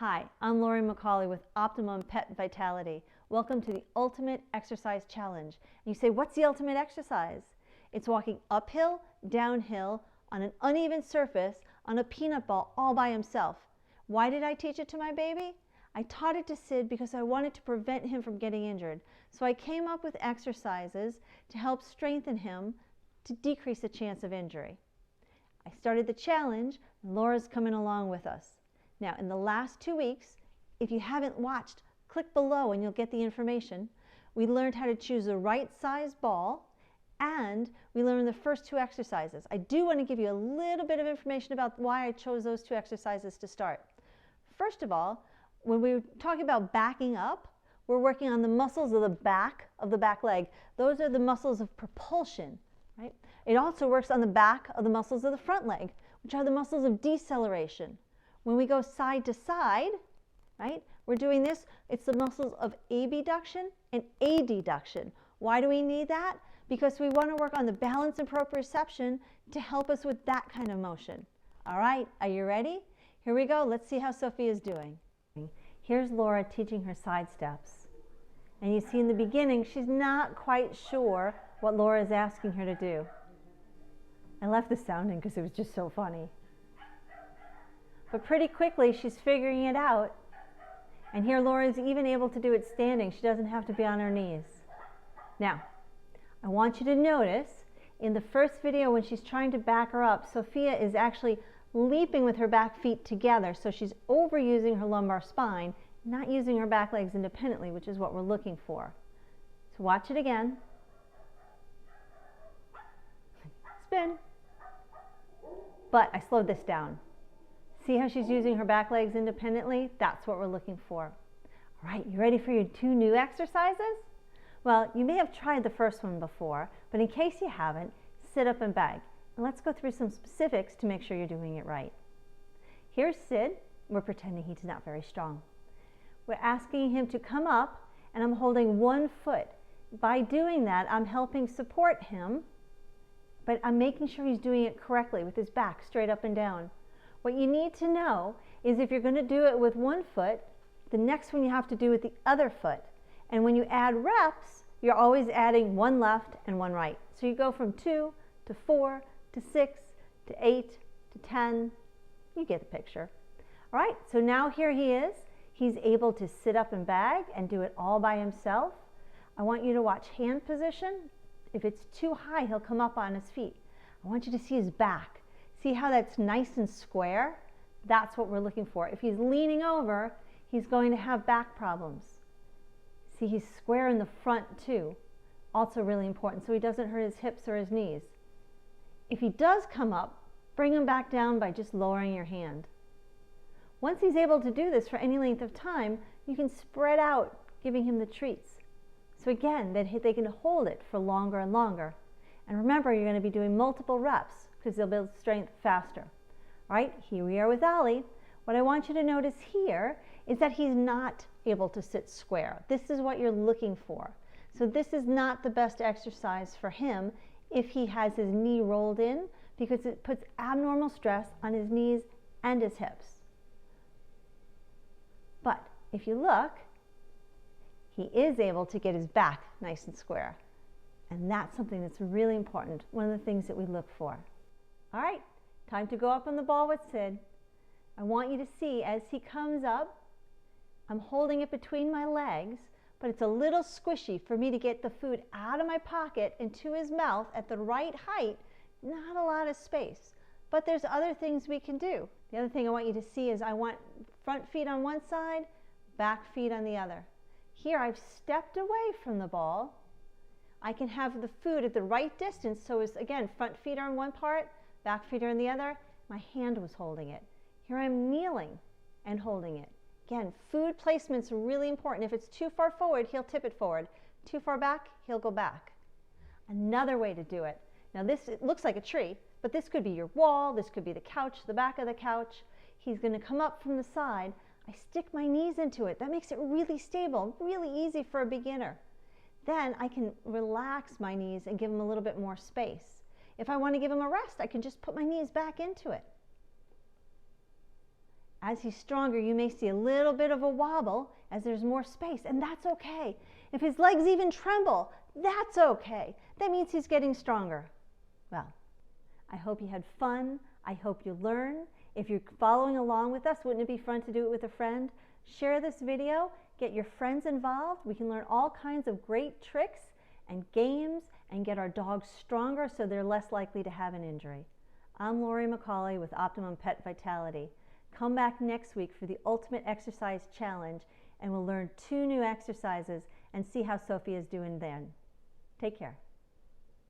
Hi, I'm Laurie McCauley with Optimum Pet Vitality. Welcome to the Ultimate Exercise Challenge. And you say, what's the ultimate exercise? It's walking uphill, downhill, on an uneven surface, on a peanut ball, all by himself. Why did I teach it to my baby? I taught it to Sid because I wanted to prevent him from getting injured. So I came up with exercises to help strengthen him to decrease the chance of injury. I started the challenge, and Laura's coming along with us. Now, in the last 2 weeks, if you haven't watched, click below and you'll get the information. We learned how to choose the right size ball, and we learned the first 2 exercises. I do want to give you a little bit of information about why I chose those 2 exercises to start. First of all, when we were talking about backing up, we're working on the muscles of the back leg. Those are the muscles of propulsion, right? It also works on the back of the muscles of the front leg, which are the muscles of deceleration. When we go side to side, right, we're doing this, it's the muscles of abduction and adduction. Why do we need that? Because we want to work on the balance and proprioception to help us with that kind of motion. All right, are you ready? Here we go. Let's see how Sophia's doing. Here's Laura teaching her side steps. And you see in the beginning, she's not quite sure what Laura is asking her to do. I left the sound in because it was just so funny. But pretty quickly, she's figuring it out. And here Laura's even able to do it standing. She doesn't have to be on her knees. Now, I want you to notice in the first video when she's trying to back her up, Sophia is actually leaping with her back feet together. So she's overusing her lumbar spine, not using her back legs independently, which is what we're looking for. So watch it again. Spin. But I slowed this down. See how she's using her back legs independently? That's what we're looking for. All right, you ready for your 2 new exercises? Well, you may have tried the first one before, but in case you haven't, sit up and bag. And let's go through some specifics to make sure you're doing it right. Here's Sid. We're pretending he's not very strong. We're asking him to come up, and I'm holding 1 foot. By doing that, I'm helping support him, but I'm making sure he's doing it correctly with his back straight up and down. What you need to know is if you're going to do it with 1 foot, the next one you have to do with the other foot. And when you add reps, you're always adding 1 left and 1 right. So you go from 2 to 4 to 6 to 8 to 10. You get the picture. All right, so now here he is. He's able to sit up and bag and do it all by himself. I want you to watch hand position. If it's too high, he'll come up on his feet. I want you to see his back. See how that's nice and square? That's what we're looking for. If he's leaning over, he's going to have back problems. See, he's square in the front too. Also really important, so he doesn't hurt his hips or his knees. If he does come up, bring him back down by just lowering your hand. Once he's able to do this for any length of time, you can spread out, giving him the treats. So again, they can hold it for longer and longer. And remember, you're going to be doing multiple reps because they'll build strength faster. All right, here we are with Ollie. What I want you to notice here is that he's not able to sit square. This is what you're looking for. So this is not the best exercise for him if he has his knee rolled in, because it puts abnormal stress on his knees and his hips. But if you look, he is able to get his back nice and square. And that's something that's really important, one of the things that we look for. All right, time to go up on the ball with Sid. I want you to see as he comes up, I'm holding it between my legs, but it's a little squishy for me to get the food out of my pocket into his mouth at the right height, not a lot of space. But there's other things we can do. The other thing I want you to see is I want front feet on one side, back feet on the other. Here I've stepped away from the ball. I can have the food at the right distance, so it's, again, front feet are on one part, back feet are on the other. My hand was holding it. Here I'm kneeling and holding it. Again, food placement's really important. If it's too far forward, he'll tip it forward. Too far back, he'll go back. Another way to do it. Now it looks like a tree, but this could be your wall, this could be the couch, the back of the couch. He's going to come up from the side. I stick my knees into it. That makes it really stable, really easy for a beginner. Then I can relax my knees and give him a little bit more space. If I want to give him a rest, I can just put my knees back into it. As he's stronger, you may see a little bit of a wobble as there's more space, and that's okay. If his legs even tremble, that's okay. That means he's getting stronger. Well, I hope you had fun. I hope you learn. If you're following along with us, wouldn't it be fun to do it with a friend? Share this video, get your friends involved. We can learn all kinds of great tricks and games and get our dogs stronger so they're less likely to have an injury. I'm Laurie McCauley with Optimum Pet Vitality. Come back next week for the Ultimate Exercise Challenge, and we'll learn 2 new exercises and see how Sophie is doing then. Take care.